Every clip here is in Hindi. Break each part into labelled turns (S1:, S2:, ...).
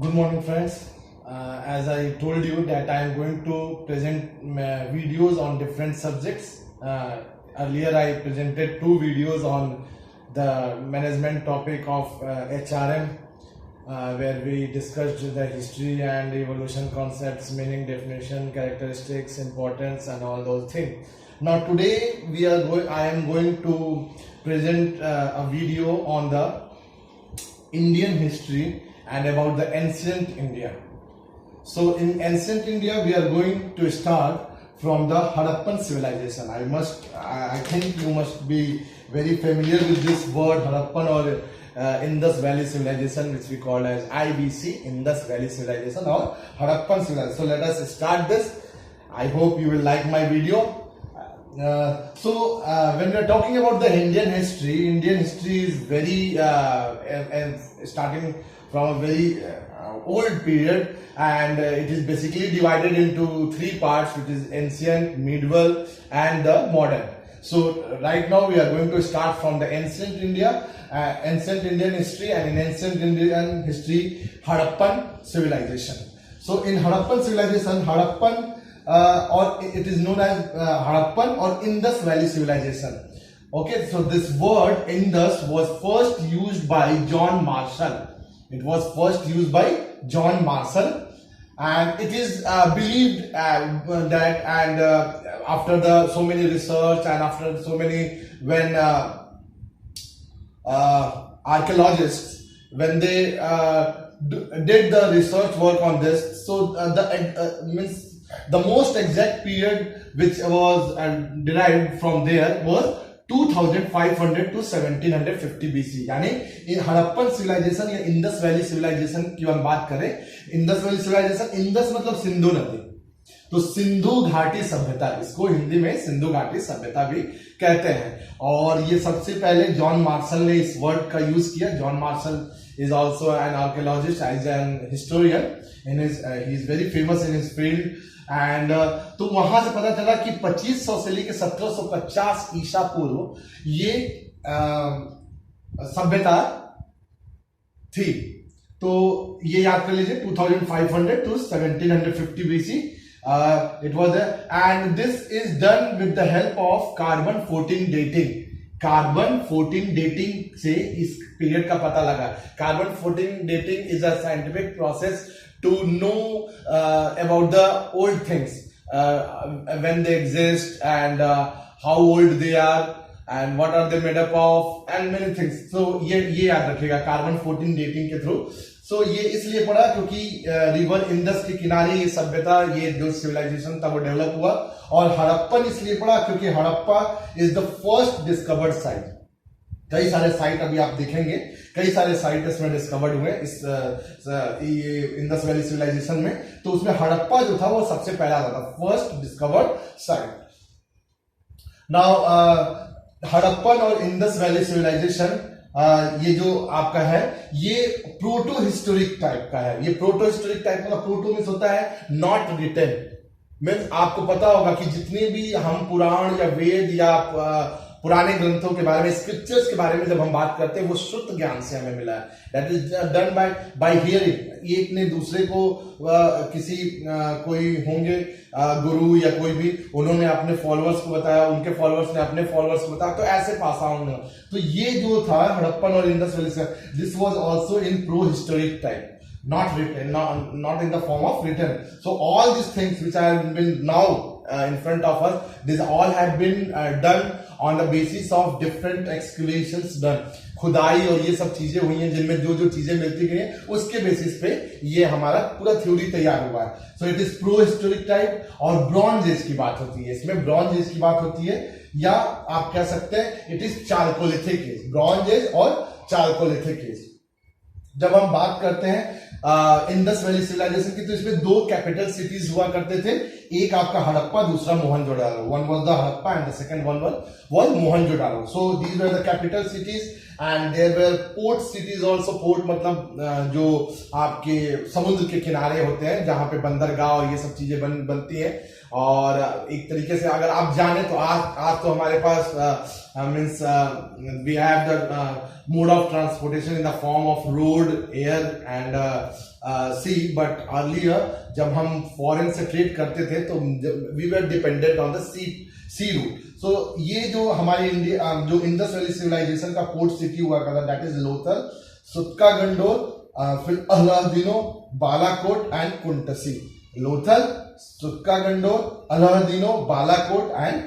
S1: Good morning, friends. As I told you that I am going to present videos on different subjects. Earlier I presented two videos on the management topic of HRM, where we discussed the history and evolution concepts, meaning, definition, characteristics, importance, and all those things. Now today I am going to present a video on the Indian history and about the ancient India. So in ancient India, we are going to start from the Harappan civilization. I think you must be very familiar with this word Harappan or Indus Valley Civilization, which we call as IVC, Indus Valley Civilization or Harappan Civilization. So let us start this. I hope you will like my video. When we are talking about the Indian history is very starting from a very old period, and it is basically divided into three parts, which is ancient, medieval, and the modern. So right now we are going to start from the ancient India, ancient Indian history, and in ancient Indian history, Harappan civilization. So in Harappan civilization, or it is known as Harappan or Indus Valley civilization. Okay, so this word Indus was first used by John Marshall. It was first used by John Marshall, and it is believed that, and after so many research and after so many, when archaeologists, when they did the research work on this, so the most exact period which was derived from there was 2500 to 1750 BC. यानी इन हड़प्पन सिविलाइजेशन या इंडस वैली सिविलाइजेशन की हम बात करें, इंडस वैली सिविलाइजेशन, इंडस मतलब सिंधु नदी, तो सिंधु घाटी सभ्यता, इसको हिंदी में सिंधु घाटी सभ्यता भी कहते हैं। और ये सबसे पहले जॉन मार्शल ने इस वर्ड का यूज किया। John Marshall is also an archaeologist, as an historian, he is very famous in his field, and तो वहां से पता चला कि 2500 से लेकर 1750 ईसा पूर्व ये सभ्यता थी। तो ये याद कर लीजिए, 2500 to 1750 BC it was and this is done with the help of carbon 14 dating. Carbon 14 dating से इस पीरियड का पता लगा। Carbon 14 dating is a scientific process to know about the old things, when they exist and how old they are and what are they made up of and many things. तो ये याद रखिएगा कार्बन 14 डेटिंग के थ्रू। सो ये इसलिए पड़ा क्योंकि रिवर इंडस के किनारे ये सभ्यता, ये जो सिविलाइजेशन था वो डेवलप हुआ। और हड़प्पन इसलिए पड़ा क्योंकि Harappa is the first discovered site. कई सारे साइट अभी आप देखेंगे, कई सारे साइट इसमें डिस्कवर्ड हुए इस इंडस वैली सिविलाइजेशन में। तो उसमें हड़प्पा जो था वो सबसे पहला था, first discovered site. Now Harappan और इंडस वैली सिविलाइजेशन, ये जो आपका है ये प्रोटो हिस्टोरिक टाइप का है। ये प्रोटो हिस्टोरिक टाइप का, प्रोटो मीन्स होता है नॉट रिटन, मीन्स आपको पता होगा कि जितने भी हम पुराण या वेद या पुराने ग्रंथों के बारे में, स्क्रिप्चर्स के बारे में जब हम बात करते हैं, वो शुद्ध ज्ञान से हमें मिला है। That is done by hearing. एक ने दूसरे को किसी कोई होंगे गुरु या कोई भी, उन्होंने अपने फॉलोअर्स को बताया, उनके फॉलोअर्स ने अपने फॉलोअर्स को बताया, तो ऐसे पास ऑन। तो ये जो था हड़प्पन और Indus valley, this was also in pro historic type, not written, not in the form of written. So all these things which have been now in front of us, these all have been done on the basis of different excavations done. खुदाई और ये सब चीजें हुई हैं, जिनमें जो जो चीजें मिलती गई हैं उसके बेसिस पे ये हमारा पूरा थ्योरी तैयार हुआ है। So it is pro historic type. और ब्रॉन्ज एज की बात होती है इसमें, ब्रॉन्ज एज की बात होती है, या आप कह सकते हैं it is chalcolithic age, bronze age और चारकोलिथिक एज। जब हम बात करते हैं इंडस वैली सिविलाइजेशन की, तो इसमें दो कैपिटल सिटीज हुआ करते थे, एक आपका हड़प्पा, दूसरा Mohenjodaro. One was the Harappa and the second one was Mohenjodaro. So these were the capital cities and there were port cities also. Port मतलब जो आपके समुद्र के किनारे होते हैं, जहां पे बंदरगाह और ये सब चीजें बनती हैं। और एक तरीके से अगर आप जाने तो आज तो हमारे पास means we have the mode of transportation in the form of road, air and sea, but earlier जब हम फॉरेन से ट्रेड करते थे तो we were dependent on the sea route. So ये जो हमारे इंडिया जो इंडस वैली सिविलाइजेशन का पोर्ट सिटी हुआ करता, दैट इज लोथल, सुत्का गंडोर, फिर अलादीनो, बालाकोट एंड कुंटसी. लोथल, सुत्का गंडोर, अलादीनो, बालाकोट एंड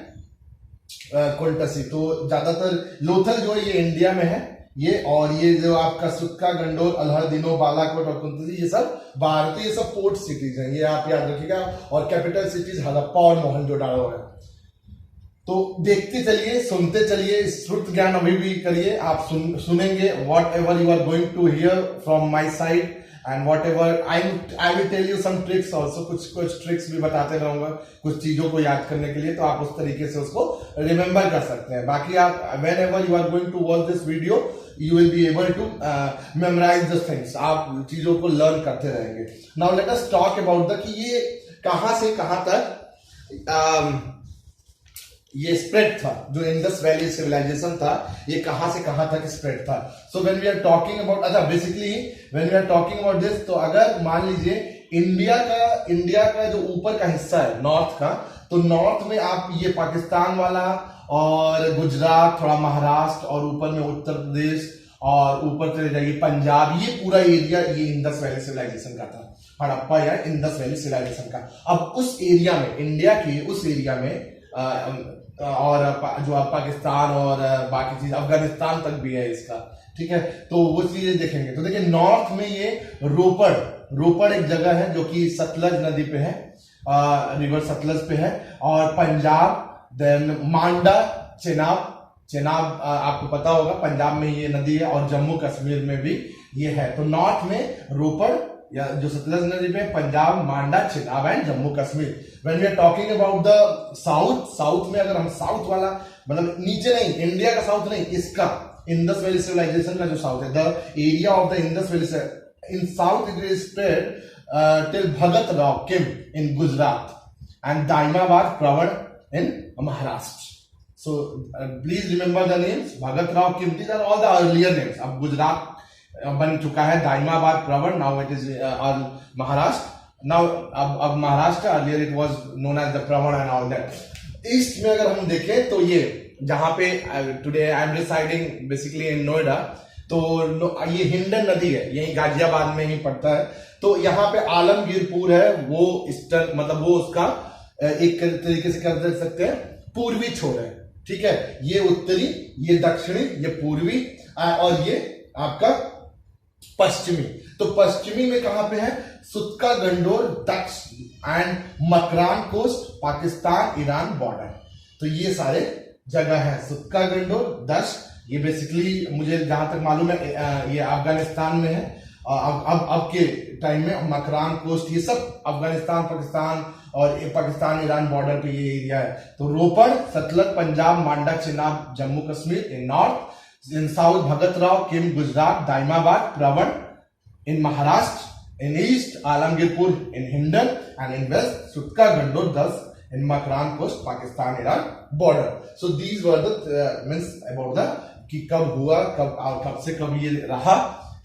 S1: कुंटसी. तो ज्यादातर लोथल जो है ये इंडिया में है ये, और ये जो आपका सुत्का गंडोर, अलादीनो, बालाकोट और कुंटसी ये सब बाहर. तो ये सब पोर्ट सिटीज हैं, ये आप याद रखिएगा. और कैपिटल सिटीज हड़प्पा और मोहनजोदाड़ो है. तो देखते चलिए, सुनते चलिए, श्रुत ज्ञान अभी भी करिए. आप सुनेंगे whatever you are going to hear from my side, and whatever I will tell you some tricks also. कुछ ट्रिक्स भी बताते रहूंगा कुछ चीजों को याद करने के लिए, तो आप उस तरीके से उसको रिमेंबर कर सकते हैं. बाकी आप whenever you are going to watch this video you will be able to memorize the things. आप चीजों को लर्न करते रहेंगे. Now let us talk about the कि ये कहां से कहां तक ये स्प्रेड था. जो इंडस वैली सिविलाइजेशन था ये कहां से कहां तक स्प्रेड था. So when we are talking about, अच्छा basically when we are talking about this, तो अगर मान लीजिए इंडिया का जो ऊपर का हिस्सा है नॉर्थ का, तो नॉर्थ में आप ये पाकिस्तान वाला और गुजरात, थोड़ा महाराष्ट्र और ऊपर में उत्तर प्रदेश और ऊपर चले जाइए पंजाब, ये पूरा एरिया ये इंडस वैली सिविलाइजेशन का था, हड़प्पा या इंडस वैली सिविलाइजेशन का. अब उस एरिया में, इंडिया के उस एरिया में और जो पाकिस्तान और बाकी चीज, अफगानिस्तान तक भी है इसका, ठीक है. तो वो चीजें देखेंगे. तो देखिए नॉर्थ में ये रोपड़ एक जगह है जो कि सतलज नदी पे है, रिवर सतलज पे है. और पंजाब, देन मांडा, चेनाब आपको पता होगा पंजाब में ये नदी है, और जम्मू कश्मीर में भी ये है. तो नॉर्थ में रोपड़ या जो सतलज नदी पे, Punjab, Manda, Chenab and Jammu Kashmir. When we are talking about the south में अगर हम साउथ वाला, मतलब नीचे नहीं, इंडिया का साउथ नहीं, इसका इंडस वैली सिविलाइजेशन का जो साउथ है, the area of the Indus valley in south it is spread till Bhagat Rao Kim in Gujarat and Daimabad Pravara in Maharashtra. So please remember the names. Bhagat Rao Kim, these are all the earlier names. अब गुजरात बन चुका है, दाइमाबाद प्रवण, now it is Maharashtra. Now अब Maharashtra, earlier it was known as the प्रवण and all that. ईस्ट में अगर हम देखें तो ये जहां पे today I am residing basically in Noida, तो ये हिंडन नदी है, यही गाजियाबाद में ही पड़ता है. तो यहाँ पे आलमगीरपुर है, वो ईस्टर्न, मतलब वो उसका एक तरीके से कर सकते हैं पूर्वी छोर है, ठीक है. ये उत्तरी, ये दक्षिणी, ये पूर्वी और ये आपका पश्चिमी. तो पश्चिमी में कहां पे है, सुत्का गंडोर, दक्ष and Makran coast, Pakistan Iran border. तो ये सारे जगह है, सुत्का गंडोर, दक्ष, ये बेसिकली मुझे जहां तक मालूम है ये अफगानिस्तान में है. अब के टाइम में मकरान कोस्ट, ये सब अफगानिस्तान, पाकिस्तान और पाकिस्तान ईरान बॉर्डर पे ये एरिया है. तो Ropar, Sutlej, Punjab, Manda, Chenab, Jammu Kashmir in north. In south Bhagatrav Kim Gujarat, Daimabad Pravara in Maharashtra. In east Alamgirpur in Hindon, and in west Sutkagen Dor, Dasht in Makran coast, Pakistan Iran border. So these were the means about the कि कब हुआ, कब से कब ये रहा,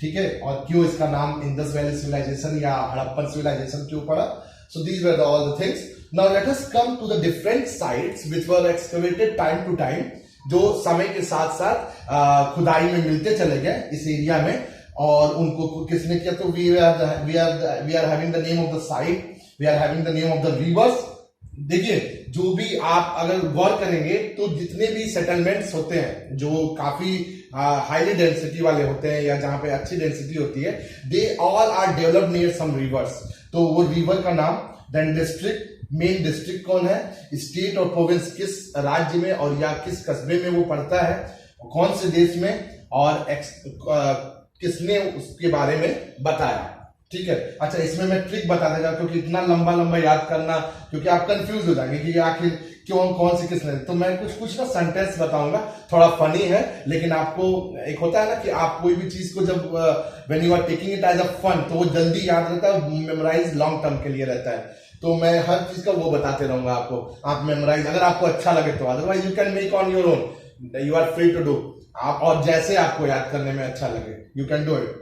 S1: ठीक है, और क्यों इसका नाम इंडस वैली सिविलाइजेशन या हड़प्पन सिविलाइजेशन क्यों पड़ा. So these were all the things. Now let us come to the different sites which were excavated time to time, जो समय के साथ साथ खुदाई में मिलते चले गए इस एरिया में, और उनको किसने किया. तो we are having the name of the site, we are having the name of the rivers. देखिए जो भी आप अगर गौर करेंगे तो जितने भी सेटलमेंट्स होते हैं जो काफी हाईली डेंसिटी वाले होते हैं या जहां पे अच्छी डेंसिटी होती है, they all are developed near some rivers. तो वो रिवर का नाम, देन डिस्ट्रिक्ट, मेन डिस्ट्रिक्ट कौन है, स्टेट और प्रोविंस किस राज्य में और या किस कस्बे में वो पड़ता है, कौन से देश में, और किसने उसके बारे में बताया, ठीक है. अच्छा इसमें मैं ट्रिक बता देगा क्योंकि इतना लंबा लंबा याद करना, क्योंकि आप कंफ्यूज हो जाएंगे कि आखिर क्यों कौन सी किसने. तो मैं कुछ ना सेंटेंस बताऊंगा, थोड़ा फनी है, लेकिन आपको एक होता है ना कि आप कोई भी चीज को जब when you are taking it as a fun, तो वो जल्दी याद रहता है, मेमोराइज लॉन्ग टर्म के लिए रहता है. तो मैं हर चीज का वो बताते रहूंगा आपको, आप मेमोराइज अगर आपको अच्छा लगे तो. Otherwise you can make on your own, you are free to do, आप और जैसे आपको याद करने में अच्छा लगे you can do it.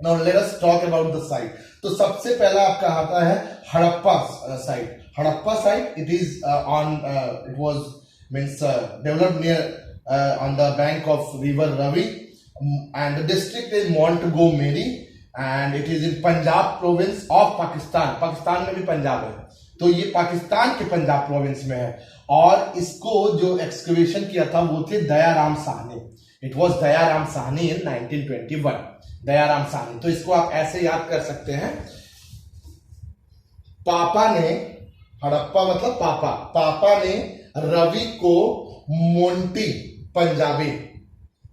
S1: Now let us talk about the site. तो सबसे पहला आपका आता है Harappa site. Harappa site, it is it was developed near on the bank of river Ravi, and the district is Montgomery, and it is in Punjab province of Pakistan. Pakistan में भी पंजाब है, तो ये पाकिस्तान के पंजाब प्रोविंस में है. और इसको जो एक्सकवेशन किया था वो थे दयाराम साहनी. इट वॉज दयाराम साहनी इन 1921. दयाराम साहनी. तो इसको आप ऐसे याद कर सकते हैं. पापा ने, हड़प्पा मतलब पापा, पापा ने रवि को मोंटी पंजाबी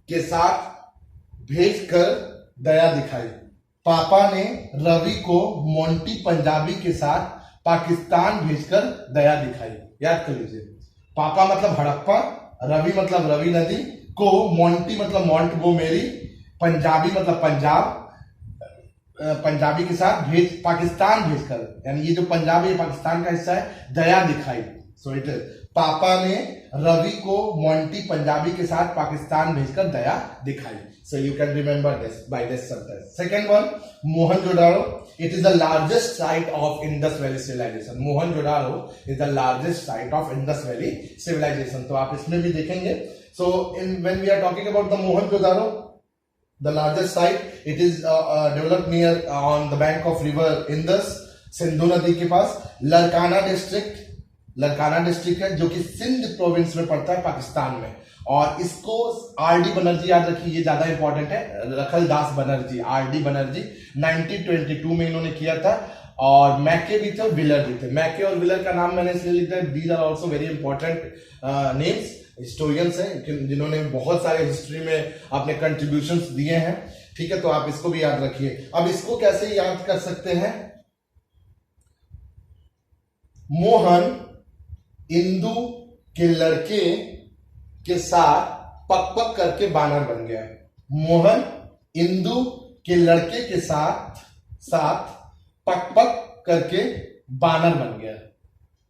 S1: के साथ भेजकर दया दिखाई. पापा ने रवि को मोंटी पंजाबी के साथ पाकिस्तान भेजकर दया दिखाई. याद कर लीजिए. पापा मतलब हड़प्पा, रवि मतलब रवि नदी, को मोंटी मतलब मॉन्टगोमेरी, पंजाबी मतलब पंजाब, पंजाबी के साथ पाकिस्तान भेजकर, यानी ये जो पंजाब है पाकिस्तान का हिस्सा है, दया दिखाई. सो इट पापा ने रवि को मोंटी पंजाबी के साथ पाकिस्तान भेजकर दया दिखाई. So you can remember this by this sentence. Second one, Mohenjodaro. It is the largest site of Indus valley civilisation. Mohenjodaro is the largest site of Indus valley civilisation. तो आप इसमें भी देखेंगे. So in when we are talking about the Mohenjodaro, the largest site, it is developed near on the bank of river Indus, Sindhu नदी के पास. लरकाना डिस्ट्रिक्ट, लरकाना डिस्ट्रिक्ट है जो कि सिंध प्रोविंस में पड़ता है पाकिस्तान में. और इसको आर.डी. बनर्जी, याद रखिए ये ज्यादा इंपॉर्टेंट है, रखलदास बनर्जी, आर.डी. बनर्जी 1922 में इन्होंने किया था. और मैके भी थे, विलर भी थे. मैके और विलर का नाम मैंने इसलिए लिखा है, these are also very important names, historians हैं जिन्होंने बहुत सारे हिस्ट्री में अपने कंट्रीब्यूशंस दिए हैं. ठीक है, तो आप इसको भी याद रखिए. अब इसको कैसे याद कर सकते हैं? मोहन इंदु के लड़के के साथ पक पक करके बानर बन गया. मोहन इंदु के लड़के के साथ पक पक करके बानर बन गया.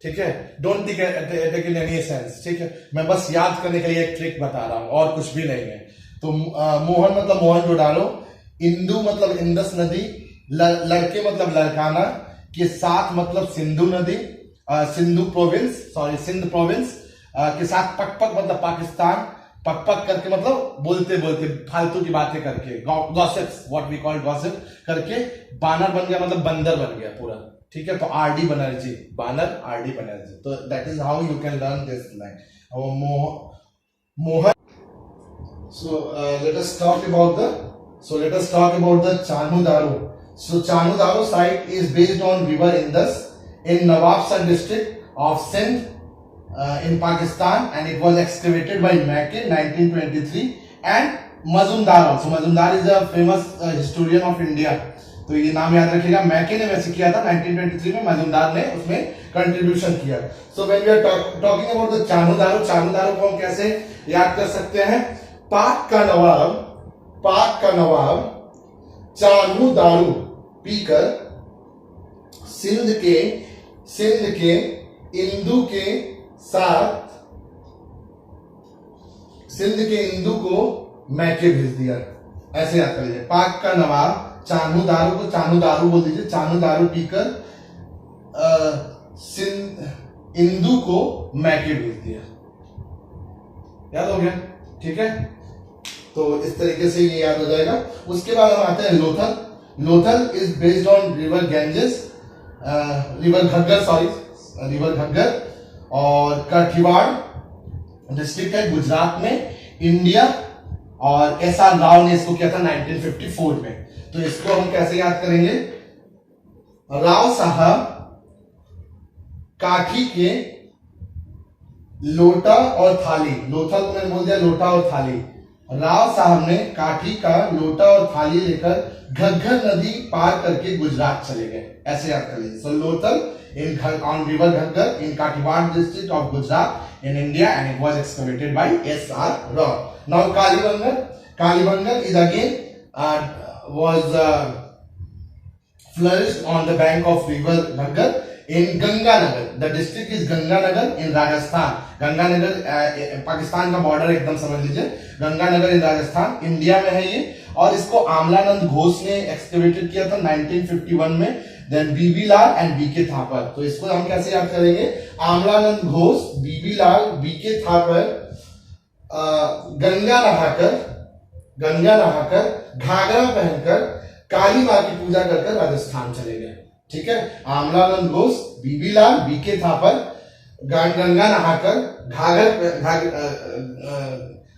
S1: ठीक है, don't take in any sense. ठीक है, मैं बस याद करने के लिए एक ट्रिक बता रहा हूं और कुछ भी नहीं है. तो मोहन मतलब मोहनजोदाड़ो, इंदु मतलब इंडस नदी, लड़के मतलब लड़काना, के साथ मतलब सिंधु नदी, Sindhu province, sorry Sindh province, के साथ पक पक मतलब पाकिस्तान, पक पक करके मतलब बोलते बोलते फालतू की बातें करके, gossips, what we call gossip करके बानर बन गया, मतलब बंदर बन गया पूरा. ठीक है, तो आर.डी. बनर्जी, बानर आर.डी. बनर्जी. तो that is how you can learn this line. Mohan. So let us talk about the Chanhudaro. So Chanhudaro site is based on river Indus in Nawabsar district of Sindh in Pakistan, and it was excavated by Mackay 1923, and Mazumdar also. Mazumdar is a famous historian of India. तो ये नाम याद रखिएगा. मैके ने वैसे किया था 1923 में, मजुमदार ने उसमें कंट्रीब्यूशन किया. So when we are talking about the Chanhudaro, Chanhudaro को हम कैसे याद कर सकते हैं? पाक का नवाब चानूदारो पीकर सिंध के इंदु के साथ, सिंध के इंदु को मैके भेज दिया. ऐसे याद कर लीजिए. पाक का नवाब चानूदारो को चानूदारो बोल दीजिए, चानूदारो पीकर सिंध इंदु को मैके भेज दिया. याद हो गया? ठीक है, तो इस तरीके से ये याद हो जाएगा. उसके बाद हम आते हैं Lothal. Lothal is based on river Ganges, river Ghaggar, और काठीवाड़ डिस्ट्रिक्ट है गुजरात में, इंडिया. और एस.आर. राव ने इसको किया था 1954 में. तो इसको हम कैसे याद करेंगे? राव साहब काठी के लोटा और थाली, लोथल को मैंने बोल दिया, लोटा और थाली. राव साहब ने काठी का लोटा और थाली लेकर घग्गर नदी पार करके गुजरात चले गए. ऐसे याद कर लीजिए. So Lothal in on river Ghaggar in Kathiawar district of Gujarat in India, and it was excavated by S R. Rao. Now Kalibangan is again was flourished on the bank of river Ghaggar in Ganganagar, the district is Ganganagar in Rajasthan. Ganganagar Pakistan का बॉर्डर एकदम समझ लीजिए, गंगानगर इन राजस्थान, इंडिया में है ये। और इसको आमलानंद घोष ने एक्सकवेटेड किया था 1951 में। Then B B Lal and B K Thapar, तो इसको हम कैसे याद करेंगे, आमलानंद घोष, बीबी लाल, बीके थापर गंगा नहाकर घाघरा पहनकर काली मां की पूजा कर राजस्थान चले गए। ठीक है, आमलानंद घोष, बीबी लाल, बीके थापर गंगा नहाकर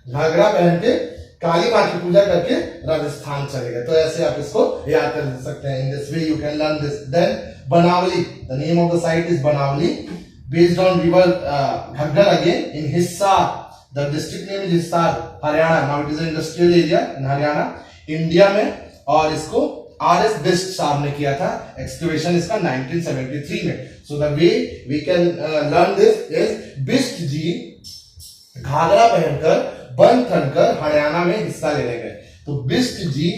S1: घाघरा पहन के काली मां की पूजा करके राजस्थान चले गए। तो ऐसे आप इसको याद कर सकते हैं। In this way you can learn this. Then Banawali, the name of the site is Banawali, based on river Ghaggar again in Hisar, the district name is Hisar, Haryana. Now it is industrial area in Haryana, India में। और इसको आर.एस. बिस्ट साहब ने किया था एक्सकवेशन इसका 1973 में। So the way we can learn this is Bisht ji घाघरा पहनकर बन ठनकर हरियाणा में हिस्सा लेने गए। तो बिस्ट जी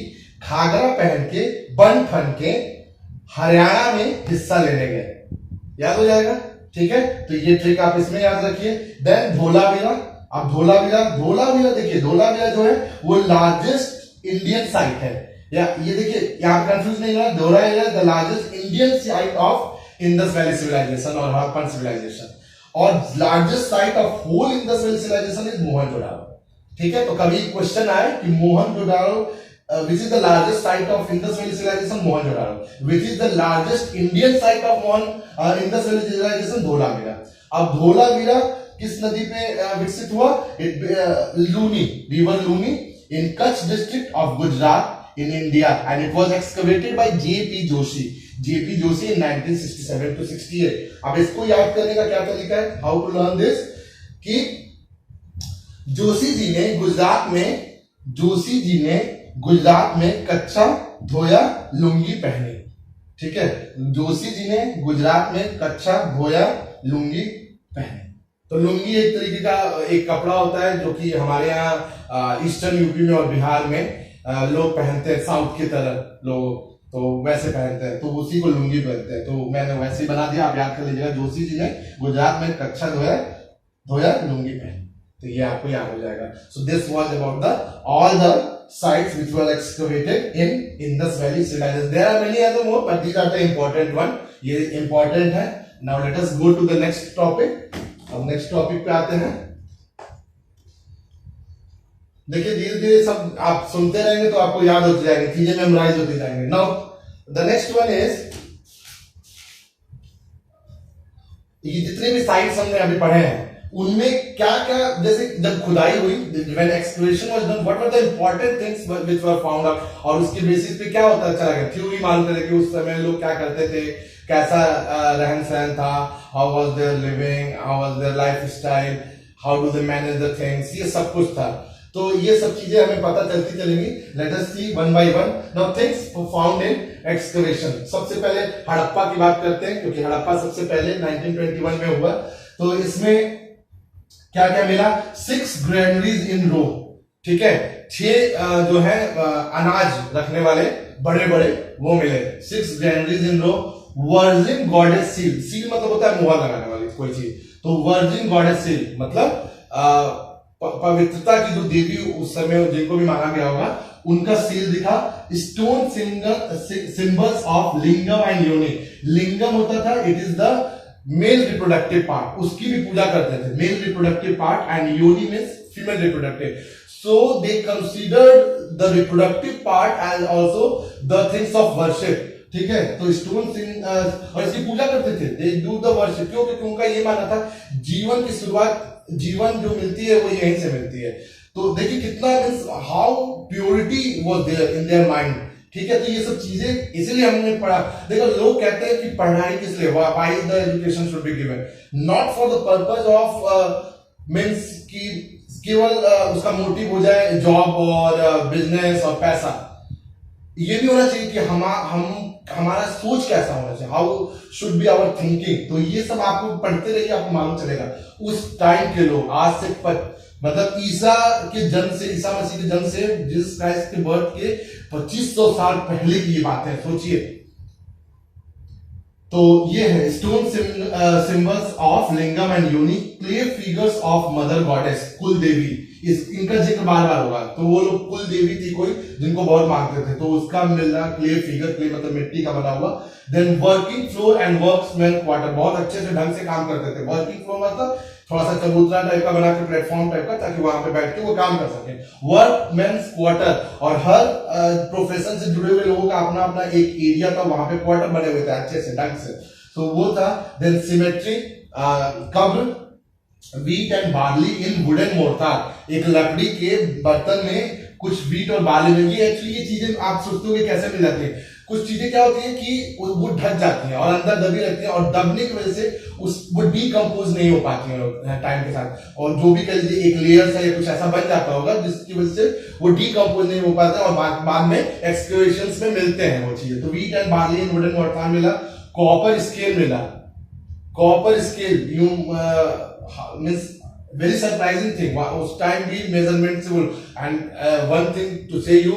S1: घाघरा पहन के बन ठन के हरियाणा में हिस्सा लेने गए। याद हो जाएगा, ठीक है। तो ये ट्रिक आप इसमें याद रखिए। देन धोलावीरा, अब धोलावीरा देखिए, धोलावीरा जो है वो लार्जेस्ट इंडियन साइट है। या ये देखिए, यहाँ कंफ्यूज नहीं होना, Dholavira the largest Indian site of Indus valley civilization और हड़प्पन सिविलाइजेशन, और largest site of whole Indus valley civilization is Mohenjodaro. ठीक है, तो कभी क्वेश्चन आए कि Mohenjodaro which is the largest site of Indus Valley civilization, Mohenjo-daro, which is the largest Indian site of Indus Valley civilization, Dholavira. अब धोलावीरा किस नदी पे विकसित हुआ, Luni, river Luni in Kutch district of Gujarat in India, and it was excavated by J.P. Joshi in 1967 to 68। अब इसको याद करने का क्या तरीका है, how to learn this, कि जोशी जी ने गुजरात में कच्चा धोया लुंगी पहनी। ठीक है, जोशी जी ने गुजरात में कच्चा धोया लुंगी पहनी। तो लुंगी एक तरीके का एक कपड़ा होता है जो कि हमारे यहाँ ईस्टर्न यूपी में और बिहार में लोग पहनते हैं, साउथ की तरह लोग तो वैसे पहनते हैं, तो उसी को लुंगी पहनते हैं। तो मैंने वैसे ही बना दिया, आप याद कर लीजिएगा, जोशी जी ने गुजरात में कच्चा धोया लुंगी पहनी। तो ये आपको याद हो जाएगा। So this was about the all the sites which were excavated in Indus Valley civilization. There are many other more, but these are the important one. ये important है। Now let us go to the next topic. अब next topic पे आते हैं। देखिए धीरे धीरे सब आप सुनते रहेंगे तो आपको याद होती जाएंगे, चीजें मेमोराइज होती जाएंगे। Now the next one is, ये जितने भी साइट्स हमने अभी पढ़े हैं उनमें क्या क्या, जैसे जब खुदाई हुई, when excavation was done, what were the important things which were found out, और उसके बेसिस पे क्या होता चला गया, थ्योरी मालूम करे कि उस समय लोग क्या करते थे, कैसा रहन सहन था, how was their living, how was their lifestyle, how do they manage the things, ये सब कुछ था। तो ये सब चीजें हमें पता चलती चलेंगी। Let us see one by one. Now things found in excavation. सबसे पहले हड़प्पा की बात करते हैं, क्योंकि हड़प्पा सबसे पहले 1921 में हुआ। तो इसमें क्या क्या मिला, 6 ग्रैनरीज इन रो। ठीक है, 6 जो है अनाज रखने वाले बड़े बड़े वो मिले, 6 ग्रैनरीज इन रो। वर्जिन गॉडेस सील, सील मतलब होता है मुहर लगाने वाली कोई चीज, तो वर्जिन गॉडेस सील मतलब पवित्रता की जो देवी उस समय जिनको भी माना गया होगा उनका सील दिखा। Stone symbols of lingam and योनि, लिंगम होता था, it is the male reproductive part, उसकी भी पूजा करते थे, मेल रिप्रोडक्टिव पार्ट, एंड योनि means female reproductive. So they considered the reproductive part and also the things of worship. ठीक है, तो स्टोन और इसकी पूजा करते थे, दे डू द वर्शिप, क्योंकि उनका ये मानना था जीवन की शुरुआत, जीवन जो मिलती है वो यहीं से मिलती है। तो देखिए कितना means how purity was there in their mind. ठीक है, तो ये सब चीजें इसीलिए हमने पढ़ा। देखो लोग कहते हैं कि पढ़ाई किस लिए, why the education should be given, not for the purpose of means कि केवल उसका मोटिव हो जाए जॉब और बिजनेस और पैसा। ये भी होना चाहिए कि हमारा सोच कैसा होना चाहिए, how should be our thinking. तो ये सब आपको पढ़ते रहिए, आपको मालूम चलेगा। उस टाइम के लोग आज से मतलब ईसा के जन्म से, ईसा मसीह के जन्म से, जीसस क्राइस्ट के बर्थ के 2500 साल पहले की ये बात है, सोचिए। तो ये है stone symbols of lingam and yoni, clay figures of mother goddess कुल देवी, इनका जिक्र बार बार होगा। तो वो लोग कुल देवी थी कोई जिनको बहुत मानते थे, तो उसका मिलना क्ले फिगर, क्ले मतलब मिट्टी का बना हुआ। Then working floor and workmen quarter, बहुत अच्छे से ढंग से काम करते थे। वर्किंग फ्लोर मतलब थोड़ा सा चबूतरा टाइप का बना के, प्लेटफॉर्म टाइप का, ताकि वहां पे बैठ के वो काम कर सके। वर्कमैन्स क्वार्टर, और हर प्रोफेशन से जुड़े हुए लोगों का अपना अपना एक एरिया था, वहां पे क्वार्टर बने हुए थे अच्छे से ढंग से, तो वो था। देन सिमेट्री, कब्र, wheat and barley in wooden mortar, एक लकड़ी के बर्तन में कुछ वीट और बार्ली में, ये एक्चुअली ये चीजें आप सोचते हो कि कैसे मिल जाती है। कुछ चीजें क्या होती है कि वो ढक जाती हैं और अंदर दबी रहती हैं, और दबने की वजह से वो डीकंपोज नहीं हो पाती है टाइम के साथ, और जो भी कह लीजिए एक लेयर है या कुछ ऐसा बन जाता होगा जिसकी वजह से वो डीकंपोज नहीं हो पाते, और बाद में एक्सकवेशंस में मिलते हैं वो चीजें। तो wheat and barley in wooden mortar मिला। कॉपर स्केल मिला, copper scale you means very surprising thing, उस टाइम भी मेजरमेंट से, एंड वन थिंग टू से यू,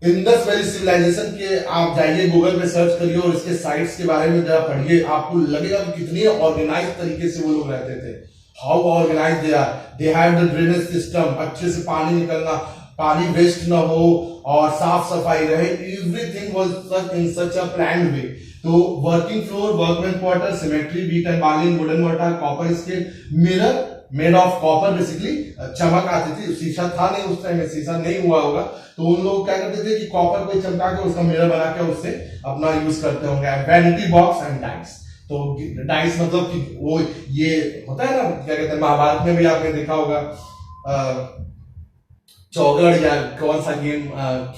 S1: इंडस वैली सिविलाइजेशन के आप जाइए गूगल पे सर्च करिए और इसके साइट्स के बारे में जरा पढ़िए, आपको लगेगा कि कितनी ऑर्गेनाइज तरीके से वो लोग रहते थे। How organize they are, they have the drainage system, अच्छे से पानी निकलना, पानी वेस्ट ना हो और साफ सफाई रहे, everything was in such a planned way. तो working floor, workman quarter, cemetery, wheat and barley, wooden mortar, copper scale, mirror made of copper, basically चमक आती थी, शीशा था नहीं उस टाइम में, शीशा नहीं हुआ होगा, तो उन लोग क्या करते थे कि कॉपर को चमका के उसका मिरर बना के उससे अपना यूज करते होंगे। वैनिटी बॉक्स एंड डाइस, तो डाइस मतलब कि वो ये होता है ना, क्या कहते हैं, महाभारत में भी आपने देखा होगा, चौगड़ या कौन सा गेम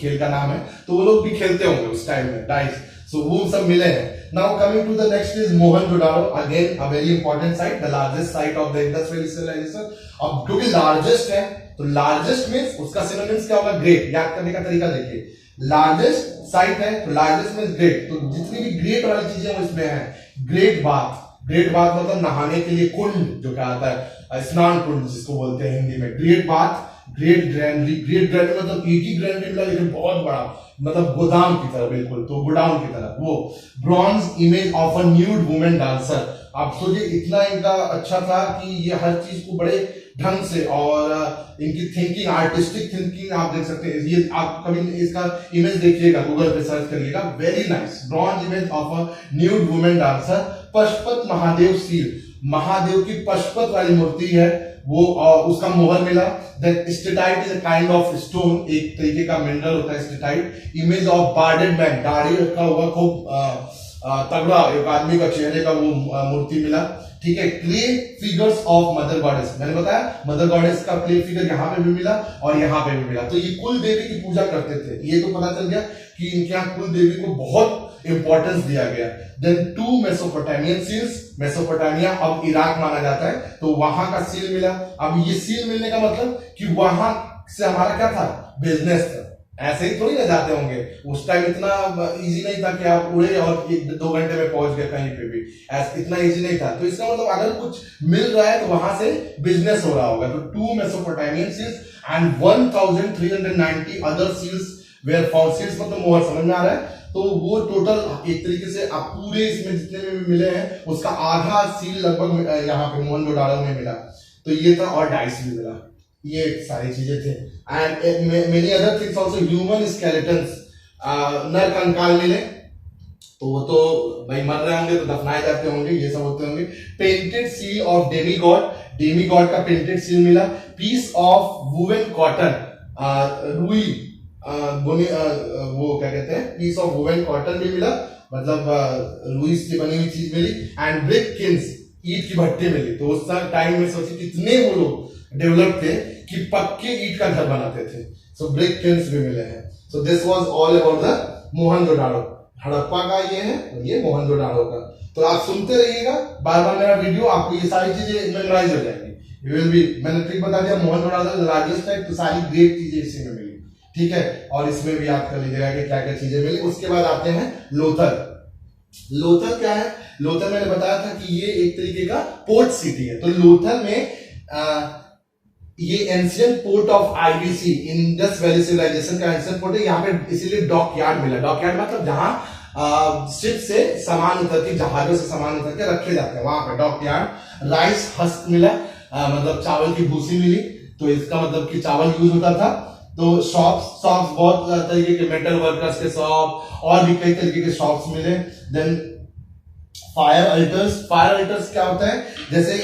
S1: खेल का नाम है, तो वो लोग भी खेलते होंगे उस टाइम में डाइस, सो वो सब मिले हैं। Now coming to the next is Mohenjo-daro, again a very important site, the largest site of the Indus Valley civilization। अब क्योंकि लार्जेस्ट है तो लार्जेस्ट मींस उसका सिनोनिम्स क्या होगा, ग्रेट। याद करने का तरीका देखिए, लार्जेस्ट साइट है तो लार्जेस्ट मींस ग्रेट, तो जितनी भी ग्रेट वाली चीजें वो इसमें है। ग्रेट बाथ, ग्रेट बाथ मतलब नहाने के लिए कुंड जो क्या आता है, स्नान कुंड जिसको बोलते हैं हिंदी में। ग्रेट बाथ, ग्रेट ग्रैंडरी, ग्रेट ग्रैंडरी मतलब एक ही ग्रैंडरी मिला लेकिन बहुत बड़ा, मतलब गोदाम की तरह, बिल्कुल तो गोडाउन की तरह। वो bronze image of a nude women dancer, आप सोचिए इतना इनका अच्छा था कि ये हर चीज को बड़े ढंग से, और इनकी थिंकिंग, आर्टिस्टिक थिंकिंग आप देख सकते हैं। ये आप कभी इसका इमेज देखिएगा, गूगल पे सर्च करिएगा, very nice. Bronze image of a nude women dancer. Pashupati Mahadev seal, Mahadev की पशुपत वाली मूर्ति है वो, उसका मोहर मिला। Then steatite is a kind of stone, एक तरीके का मिनरल होता है steatite. Image of bearded man, दाढ़ी रखा हुआ खूब तगड़ा एक आदमी का चेहरे का वो मूर्ति मिला, ठीक है। Clay figures of mother goddess, मैंने बताया मदर गॉडेस का क्ले फिगर यहाँ पे भी मिला और यहाँ पे भी मिला। तो ये कुल देवी की पूजा करते थे, ये तो पता चल गया कि इनके यहाँ कुल देवी को बहुत इंपॉर्टेंस दिया गया। देन 2 मेसोपोटामियन सील्स, मेसोपोटामिया अब इराक माना जाता है, तो वहां का सील मिला। अब ये सील मिलने का मतलब कि वहां से हमारा क्या था, बिजनेस था। ऐसे ही थोड़ी ना जाते होंगे, उस टाइम इतना इजी नहीं था कि आप उड़े और 1-2 घंटे में पहुंच गए कहीं पे भी, ऐसा इतना इजी नहीं था। तो इसका मतलब अगर कुछ मिल रहा है तो वहां से बिजनेस हो रहा होगा। तो 2 Mesopotamian seals and 1390 other seals were found. Seals मतलब मोहर, समझ में आ रहा है। तो वो टोटल एक तरीके से आप पूरे इसमें जितने में भी मिले हैं उसका आधा सील लगभग यहाँ पे मोहनजोदाड़ो में मिला। तो ये था, और डाइस भी मिला, ये सारी चीजें थे। And many other things also, human skeletons, नर कंकाल मिले, तो वो तो भाई मर रहे होंगे तो दफनाए जाते होंगे, ये सब होते होंगे। Painted seal of demigod, demigod का पेंटेड सील मिला। पीस ऑफ वुवन कॉटन, रुई, वो क्या कहते हैं, पीस ऑफ वुवन कॉटन भी मिला, मतलब रुई से बनी हुई चीज मिली। एंड ब्रिक किन्स, ईट की भट्टी मिली। तो उस टाइम में सोचिए कितने वो लोग डेवलप थे कि पक्के ईट का घर बनाते थे। सो ब्रिक किन्स भी मिले हैं। So this was all about the Mohenjodaro. Harappa का ये है और ये मोहनजोदाड़ो का। तो आप सुनते रहिएगा बार बार मेरा वीडियो, आपको ये सारी चीजें मेमोराइज हो जाएंगी। यू विल बी, मैंने ट्रिक बता दिया, मोहनजोदाड़ो लार्जेस्ट है, तो सारी ग्रेट चीजें इसी में मिली, ठीक है। और इसमें भी आप कर लीजिएगा कि क्या क्या चीजें मिली। उसके बाद आते हैं लोथल। लोथल क्या है, लोथल मैंने बताया था कि ये एक तरीके का पोर्ट सिटी है। तो लोथल में ये ancient port of IVC, Indus valley civilisation का एंशिएंट पोर्ट है। यहाँ पे इसीलिए डॉक यार्ड मिला। डॉक यार्ड मतलब जहां शिप से सामान उतर के, जहाजों से सामान उतर के रखे जाते हैं वहां पे डॉक यार्ड। राइस हस्क मिला, मतलब चावल की भूसी मिली, तो इसका मतलब कि चावल यूज होता था। तो शॉप्स बहुत तरीके के, मेटल वर्कर्स के शॉप और भी कई तरीके के शॉप्स मिले। देन फायर अल्टर्स क्या होता है, जैसे